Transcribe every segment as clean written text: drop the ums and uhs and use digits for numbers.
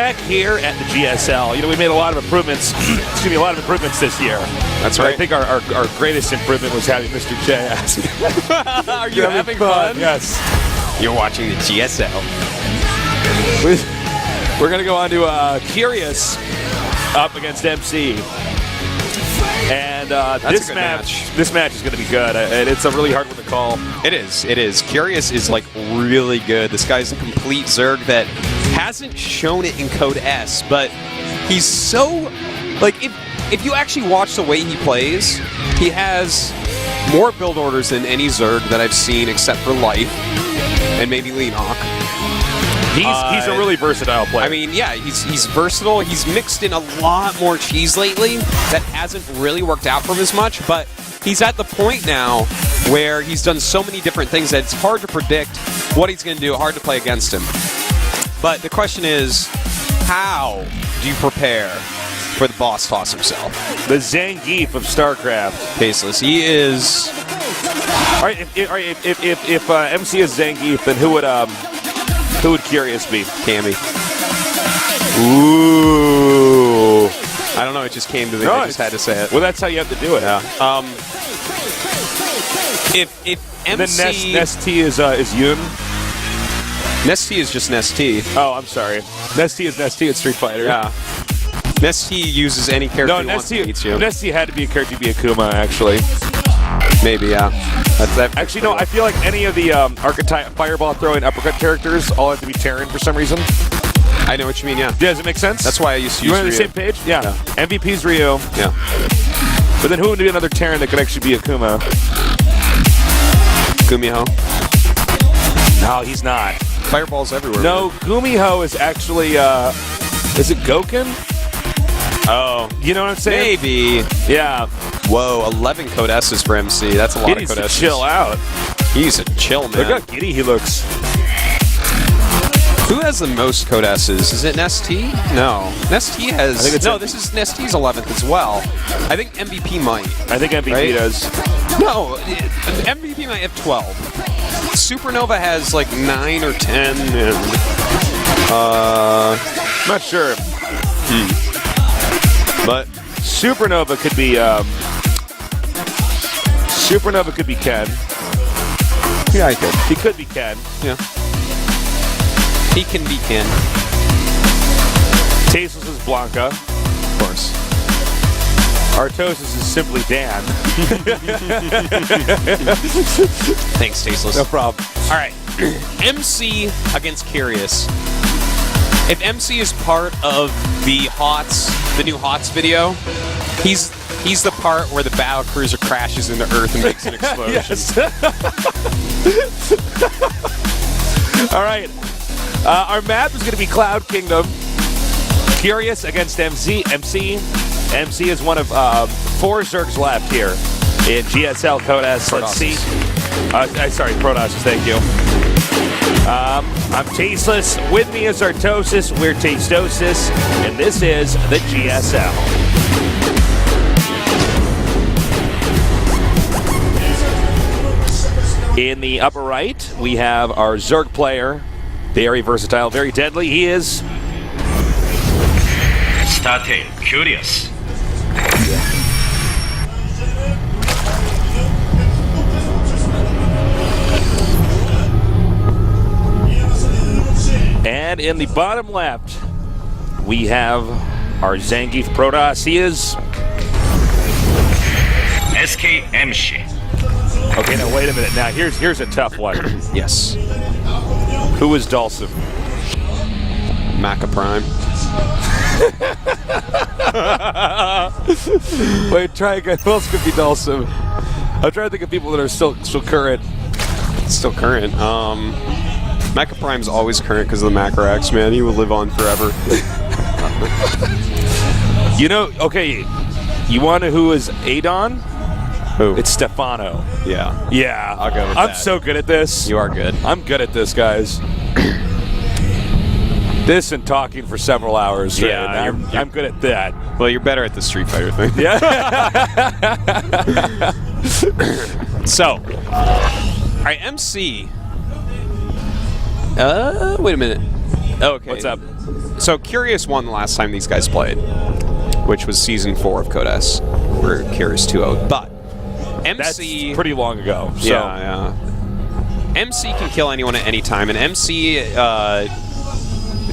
back here at the GSL. You know, we made a lot of improvements. Excuse me, a lot of improvements this year. That's right. I think our greatest improvement was having Mr. J ask. Are you having fun? Yes. You're watching the GSL. We're going to go on to Curious up against MC. And this match is going to be good. And it's a really hard one to call. It is. Curious is like really good. This guy's a complete Zerg that hasn't shown it in Code S, but he's so like if you actually watch the way he plays, he has more build orders than any Zerg that I've seen except for Life and maybe Leenock. He's a really versatile player. I mean, yeah, he's versatile. He's mixed in a lot more cheese lately that hasn't really worked out for him as much, but he's at the point now where he's done so many different things that it's hard to predict what he's going to do, hard to play against him. But the question is, how do you prepare for the boss toss himself? The Zangief of StarCraft. Faceless. He is... All right, if MC is Zangief, then who would Curious be? Cammy. Ooh. I don't know, it just came to me. I just had to say it. Well, that's how you have to do it. Yeah. If MC... Then Nest-T is Yoon? Nest-T is just Nest-T. Oh, I'm sorry. Nest-T is Nest-T at Street Fighter. Yeah. Nest-T uses any character he wants to beat you. Nest-T had to be a character to be Akuma, actually. Maybe, yeah. Actually, no, I feel like any of the archetype fireball throwing uppercut characters all have to be Terran for some reason. I know what you mean, yeah. Does it make sense? That's why I used to use Ryu. On the Ryu. same page? Yeah. MVP's Ryu. Yeah. But then who would be another Terran that could actually be Akuma? Gumiho. No, he's not. Fireballs everywhere. No, Gumiho is actually, is it Goken? Oh. You know what I'm saying? Maybe. Yeah. Whoa, 11 Code S's for MC. That's a lot of Code S's. Chill out. He needs to chill, man. Look how giddy he looks. Who has the most Code S's? Is it Nest-T? No. Nest-T has... I think it's this is Nest-T's 11th as well. I think MVP might. I think MVP does. No, MVP might have 12. Supernova has like 9 or 10, and... not sure. But Supernova could be Ken. yeah, I could. He could be Ken. Yeah. He can be Ken. Tasteless is Blanca. Of course. Artosis is simply Dan. Thanks, Tasteless. No problem. All right. MC against Curious. If MC is part of the HOTS, the new HOTS video, he's the part where the battle cruiser crashes into Earth and makes an explosion. Yes. All right. Our map is going to be Cloud Kingdom. Curious against MC. MC is one of 4 Zergs left here in GSL Code S. Let's see. Sorry, Protoss. Thank you. I'm Tasteless. With me is Artosis. We're Tastosis. And this is the GSL. In the upper right, we have our Zerg player. Very versatile, very deadly. He is... Starting Curious. And in the bottom left, we have our Zangief Protoss. He is... SKMC. Okay, now wait a minute. Now here's a tough one. Yes. Who is Dulcim? Maca Prime. Wait, try again. Who else could be Dulcim? I'm trying to think of people that are still current. Still current. Maca Prime's always current because of the Macroax, man. He will live on forever. You know, okay, you want to know who is Adon? Who? It's Stefano. Yeah. Yeah. I'll go with I'm that. so good at this. You are good. I'm good at this, guys. This and talking for several hours. Right? Yeah, I'm good at that. Well, you're better at the Street Fighter thing. Yeah. So, all right, MC. Wait a minute. Oh, okay. What's up? So Curious won the last time these guys played, which was Season 4 of Code S, where Curious 2-0'd. But MC... That's pretty long ago. So. Yeah. MC can kill anyone at any time, and MC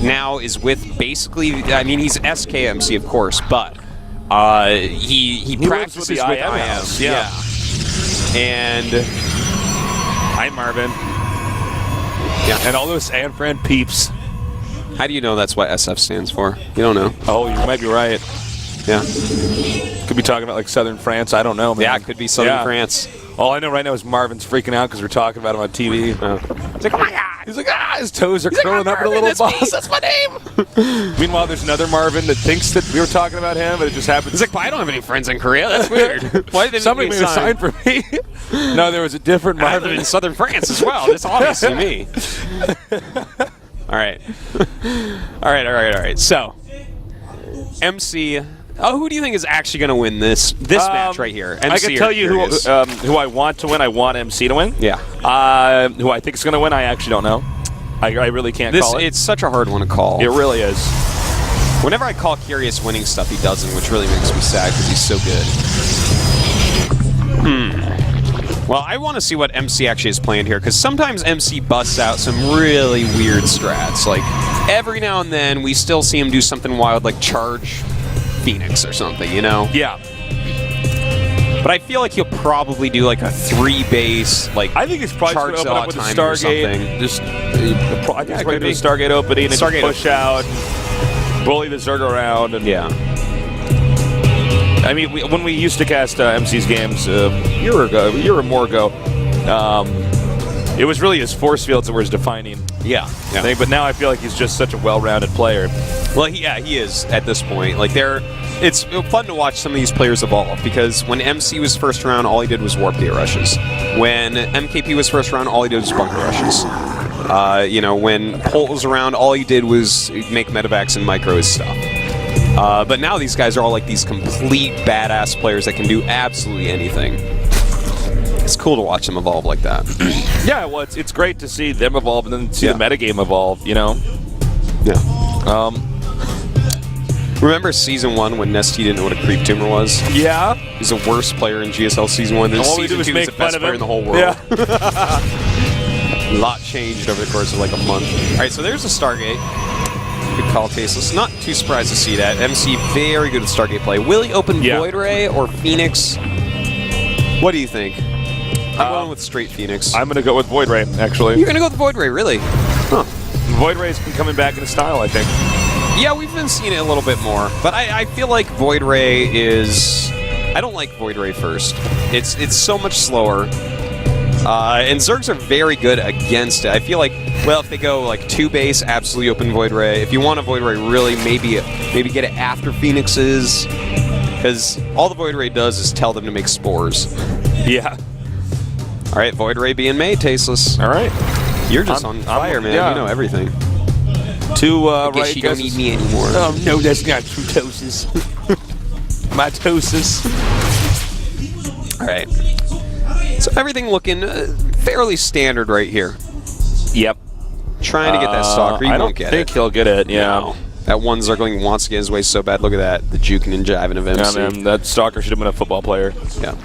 now is with basically... I mean, he's SKMC, of course, but he practices with IM. Yeah. And... Hi, Marvin. Yeah. And all those San Fran peeps. How do you know that's what SF stands for? You don't know. Oh, you might be right. Yeah. Could be talking about like Southern France. I don't know, man. Yeah, it could be Southern France. All I know right now is Marvin's freaking out because we're talking about him on TV. He's like, oh my God. He's like, his toes are curling up in a little ball. That's my name. Meanwhile, there's another Marvin that thinks that we were talking about him, but it just happens. He's like, I don't have any friends in Korea. That's weird. Why didn't somebody made a sign for me? No, there was a different Marvin. I live in Southern France as well. That's obviously me. All right. All right. So, MC... Oh, who do you think is actually going to win this match right here? MC I can tell you who I want to win. I want MC to win. Yeah. Who I think is going to win, I actually don't know. I really can't call it. It's such a hard one to call. It really is. Whenever I call Curious winning stuff, he doesn't, which really makes me sad because he's so good. Well, I want to see what MC actually is playing here, because sometimes MC busts out some really weird strats. Like, every now and then, we still see him do something wild, like charge Phoenix or something, you know? Yeah. But I feel like he'll probably do like a 3-base, like I think he's probably going to open up with a Stargate. Just, I think he's going to do a Stargate opening and just push out, bully the Zerg around. And yeah. I mean, when we used to cast MC's games a year or more ago, it was really his force fields that were his defining thing. But now I feel like he's just such a well-rounded player. Well, he is at this point. Like, it's fun to watch some of these players evolve, because when MC was first around, all he did was warp gate rushes. When MKP was first around, all he did was bunker rushes. When Holt was around, all he did was make medevacs and micro his stuff. But now these guys are all like these complete badass players that can do absolutely anything. It's cool to watch them evolve like that. Yeah, well, it's great to see them evolve and then see the metagame evolve, you know? Yeah. Remember Season 1 when Nesty didn't know what a creep tumor was? Yeah. He's the worst player in GSL Season 1. Then Season 2 is the best player in the whole world. Yeah. A lot changed over the course of like a month. All right, so there's the Stargate. Good call, Tasteless. Not too surprised to see that. MC very good at Stargate play. Will he open Void Ray or Phoenix? What do you think? I'm going with straight Phoenix. I'm going to go with Void Ray, actually. You're going to go with Void Ray, really? Huh. Void Ray's been coming back into style, I think. Yeah, we've been seeing it a little bit more. But I feel like Void Ray is... I don't like Void Ray first. It's so much slower. And Zergs are very good against it. I feel like, well, if they go like 2-base, absolutely open Void Ray. If you want a Void Ray, really, maybe get it after Phoenix's. Because all the Void Ray does is tell them to make spores. Yeah. All right, Void Ray being made, Tasteless. All right. You're just on fire, man. You know everything. I guess you don't need me anymore. Oh, no, that's not fruitosis. Mitosis. All right. So everything looking fairly standard right here. Yep. Trying to get that stalker. You won't get it. I think he'll get it, yeah. No. That one Zergling wants to get his way so bad. Look at that. The juking and jiving of MC. Yeah, man. That stalker should have been a football player. Yeah.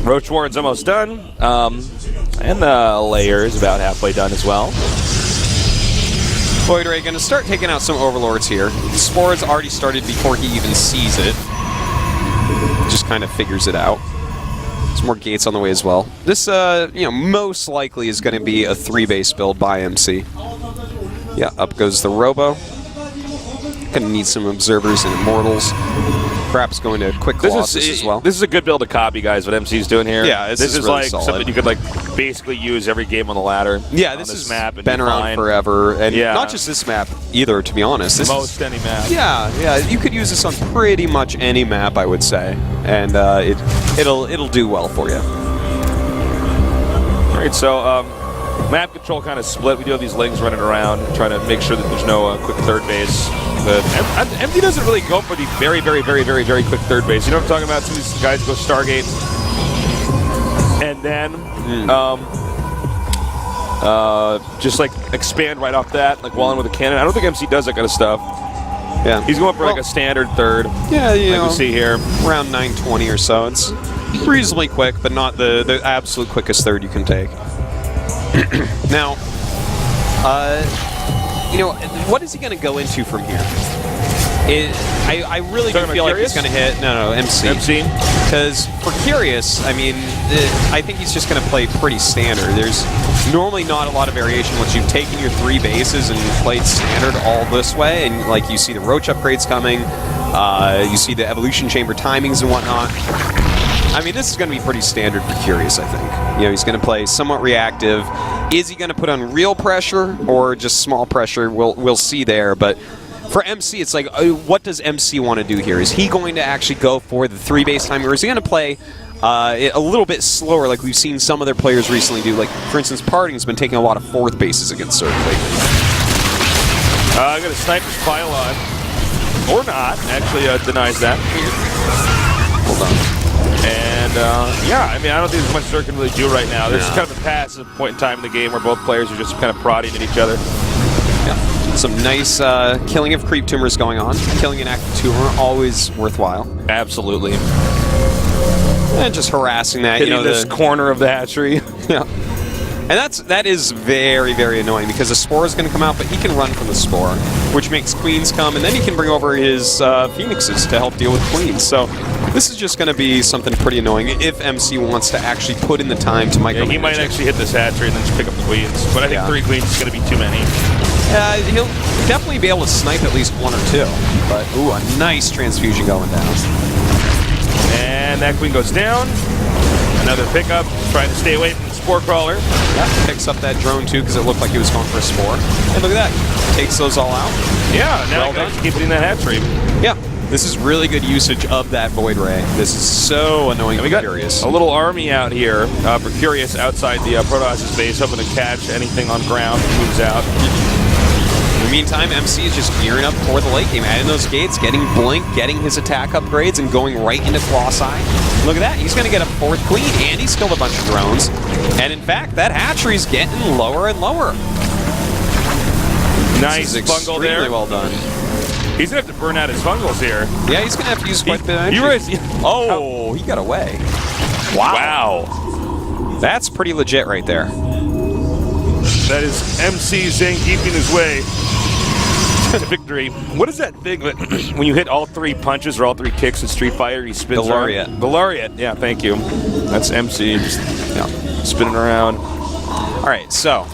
Roach Warren's almost done. And the layer is about halfway done as well. Void Ray going to start taking out some Overlords here. The Spore's already started before he even sees it. Just kind of figures it out. There's more gates on the way as well. This, most likely is going to be a 3-base build by MC. Yeah, up goes the Robo. Gonna need some Observers and Immortals. Perhaps going to Quick Colossus as well. This is a good build to copy, guys, what MC's doing here. Yeah, this is really like solid. Something you could like basically use every game on the ladder. Yeah, this has map and been around forever. And not just this map either, to be honest. Most any map. Yeah, you could use this on pretty much any map, I would say. And it'll do well for you. All right, so map control kind of split. We do have these lings running around, trying to make sure that there's no quick third base. MD doesn't really go for the very, very, very, very, very quick third base. You know what I'm talking about? Some of these guys go Stargate, and then just like expand right off that, like wall in with a cannon. I don't think MC does that kind of stuff. Yeah. He's going for like a standard third. Yeah, you know, we see here. Around 920 or so. It's reasonably quick, but not the absolute quickest third you can take. Now, you know, what is he going to go into from here? I really do feel like he's going to hit. No, MC. MC? Because for Curious, I mean, I think he's just going to play pretty standard. There's normally not a lot of variation once you've taken your 3 bases and played standard all this way, and like you see the Roach upgrades coming, you see the Evolution Chamber timings and whatnot. I mean, this is going to be pretty standard for Curious, I think. You know, he's going to play somewhat reactive. Is he going to put on real pressure or just small pressure? We'll see there, but for MC, it's like, what does MC want to do here? Is he going to actually go for the 3 base timing, or is he going to play a little bit slower like we've seen some other players recently do? Like, for instance, Parting's been taking a lot of 4th bases against Zerg lately. I got a Sniper's Pylon. Or not. Actually, denies that. Hold on. And, yeah, I mean, I don't think there's much Zerg can really do right now. There's kind of a passive point in time in the game where both players are just kind of prodding at each other. Yeah. Some nice killing of creep tumors going on. Killing an active tumor, always worthwhile. Absolutely. And just harassing that, Hitting this corner of the hatchery. Yeah. And that is very, very annoying because the Spore is going to come out, but he can run from the Spore, which makes Queens come, and then he can bring over his Phoenixes to help deal with Queens. So this is just going to be something pretty annoying if MC wants to actually put in the time to micromanage. Yeah, he might actually hit this hatchery and then just pick up the Queens. But I think 3 Queens is going to be too many. He'll definitely be able to snipe at least 1 or 2. But, ooh, a nice transfusion going down. And that Queen goes down. Another pickup, trying to stay away from the Spore Crawler. Yeah, picks up that drone too because it looked like he was going for a Spore. And look at that, takes those all out. Yeah, now well keep hitting that hatchery. Yeah, this is really good usage of that Void Ray. This is so annoying for Curious. A little army out here for Curious outside the Protoss' base, hoping to catch anything on ground that moves out. In the meantime, MC is just gearing up for the late game, adding those gates, getting Blink, getting his attack upgrades, and going right into Claw's Eye. Look at that, he's going to get a 4th Queen, and he's killed a bunch of drones. And in fact, that hatchery's getting lower and lower. Nice fungal there. Extremely well done. He's going to have to burn out his fungals here. Yeah, he's going to have to use quite a bit of energy. Oh, he got away. Wow. That's pretty legit right there. That is MC Zangiefing his way to victory. What is that thing that when you hit all 3 punches or all 3 kicks in Street Fighter, he spins the Lariat. around? The Lariat. Yeah, thank you. That's MC just spinning around. All right, so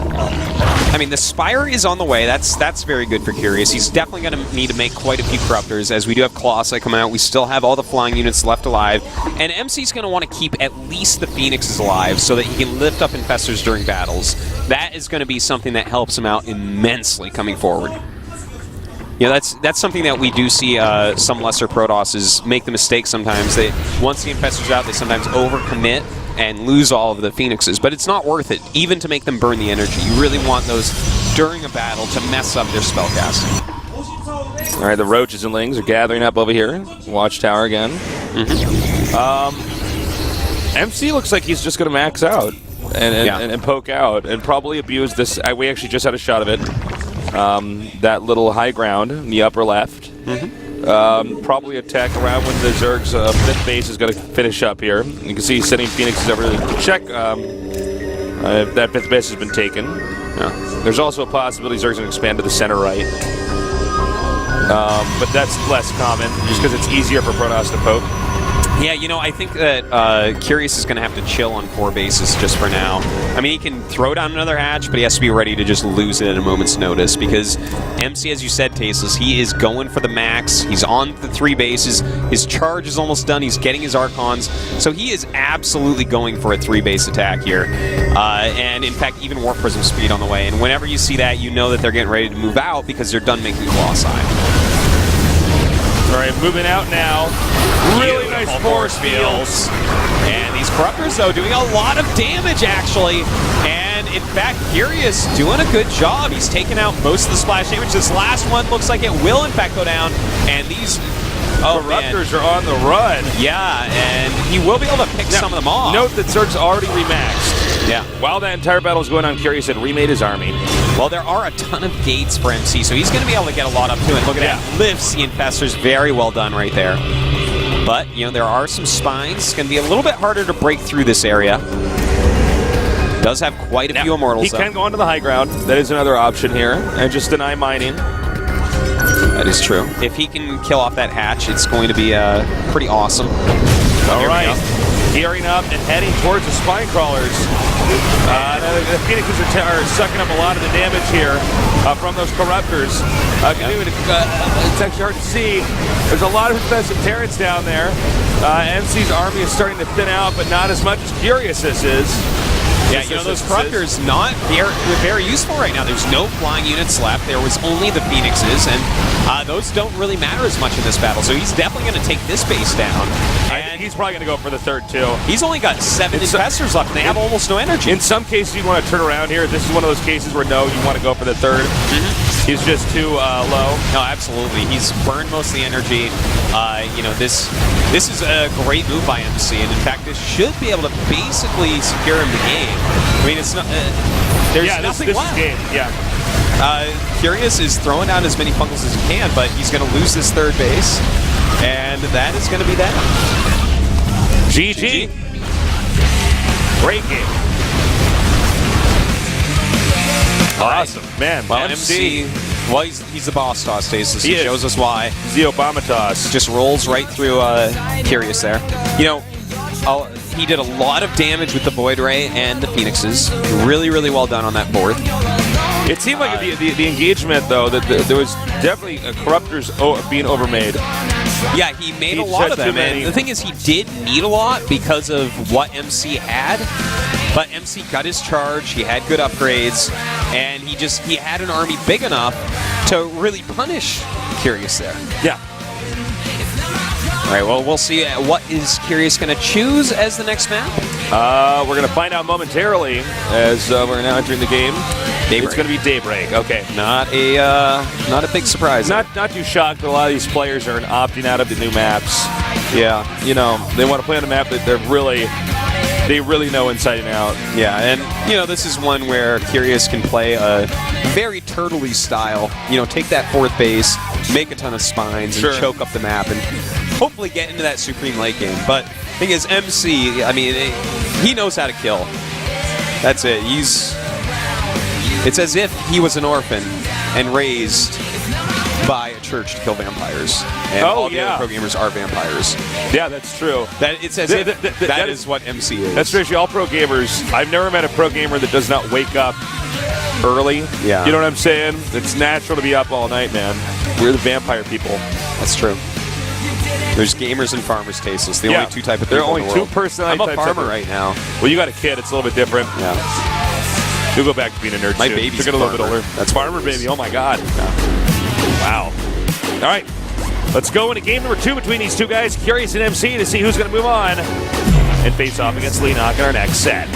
I mean, the Spire is on the way. That's very good for Curious. He's definitely going to need to make quite a few Corruptors, as we do have Colossi coming out. We still have all the flying units left alive. And MC's going to want to keep at least the Phoenixes alive so that he can lift up Infestors during battles. That is going to be something that helps him out immensely coming forward. You know, that's something that we do see some lesser Protosses make the mistake sometimes. They once the Infestors out, they sometimes overcommit and lose all of the Phoenixes, but it's not worth it, even to make them burn the energy. You really want those during a battle to mess up their spellcasting. All right, the Roaches and Lings are gathering up over here. Watchtower again. MC looks like he's just going to max out and poke out and probably abuse this. We actually just had a shot of it. That little high ground in the upper left. Probably attack around when the Zerg's 5th base is going to finish up here. You can see he's sending Phoenixes over to check if that 5th base has been taken. There's also a possibility Zerg's going to expand to the center right. But that's less common, just because it's easier for Protoss to poke. Yeah, you know, I think that Curious is going to have to chill on 4 bases just for now. I mean, he can throw down another hatch, but he has to be ready to just lose it at a moment's notice, because MC, as you said, Tasteless, he is going for the max. He's on the 3 bases. His charge is almost done. He's getting his Archons. So he is absolutely going for a 3-base attack here. And, in fact, even Warp Prism speed on the way. And whenever you see that, you know that they're getting ready to move out because they're done making Colossi. All right, moving out now. Really nice force fields. And these Corruptors, though, doing a lot of damage, actually. And, in fact, Curious doing a good job. He's taken out most of the splash damage. This last one looks like it will, in fact, go down. And these Corruptors are on the run. Yeah, and he will be able to pick some of them off. Note that Zerg's already remaxed. Yeah. While that entire battle is going on, Curious had remade his army. Well, there are a ton of gates for MC, so he's going to be able to get a lot up to it. Look at that. Lifts the Infestors. Very well done right there. But, you know, there are some spines. It's going to be a little bit harder to break through this area. Does have quite a few Immortals, He can go onto the high ground. That is another option here. And just deny mining. That is true. If he can kill off that hatch, it's going to be pretty awesome. All right. Gearing up and heading towards the spine crawlers. The Phoenixes are sucking up a lot of the damage here from those Corruptors. It's actually hard to see. There's a lot of expensive Terrans down there. MC's army is starting to thin out, but not as much as Curious's is. Yeah, you know, those Corruptors not very useful right now. There's no flying units left. There was only the Phoenixes, and those don't really matter as much in this battle. So he's definitely going to take this base down. And he's probably going to go for the third, too. He's only got 7 Infestors left, and they have almost no energy. In some cases, you want to turn around here. This is one of those cases where, no, you want to go for the third. He's just too low. No, absolutely. He's burned most of the energy. You know, this is a great move by MC, and in fact, this should be able to basically secure him the game. I mean, it's not. There's nothing this left. Is game. Yeah. Curious is throwing down as many Funkles as he can, but he's going to lose this third base, and that is going to be that. GG. Great game. Awesome, man. Well, MC, well, he's the boss toss, Stasis. He shows us why. He's the Obama toss. Just rolls right through Curious there. You know, he did a lot of damage with the Void Ray and the Phoenixes. Really, really well done on that board. It seemed like the engagement, though, that there was definitely Corruptors being overmade. Yeah, he made a lot of them, and the thing is, he did need a lot because of what MC had, but MC got his charge, he had good upgrades, and he had an army big enough to really punish Curious there. Yeah. All right, well, we'll see what is Curious going to choose as the next map. We're going to find out momentarily as we're now entering the game. Daybreak. It's going to be Daybreak. Okay. Not a big surprise. Not too shocked that a lot of these players are opting out of the new maps. Yeah, you know, they want to play on a map that they really know inside and out. Yeah, and you know, this is one where Curious can play a very turtley style. You know, take that fourth base, make a ton of spines, and choke up the map, and hopefully get into that supreme late game. But the thing is, MC, I mean, he knows how to kill. That's it. It's as if he was an orphan and raised by a church to kill vampires. And all the other pro gamers are vampires. Yeah, that's true. It's as if that is what MC is. That's true. All pro gamers. I've never met a pro gamer that does not wake up early. Yeah. You know what I'm saying? It's natural to be up all night, man. We're the vampire people. That's true. There's gamers and farmers, Tasteless. The only two type of people. There are only two personality types. I'm a farmer right now. Well, you got a kid. It's a little bit different. Yeah. You'll go back to being a nerd. My soon. baby's Took it a little bit older. That's farmer baby. Oh my God. Yeah. Wow. All right. Let's go into game number 2 between these two guys, Curious and MC, to see who's going to move on and face off against Leenock in our next set.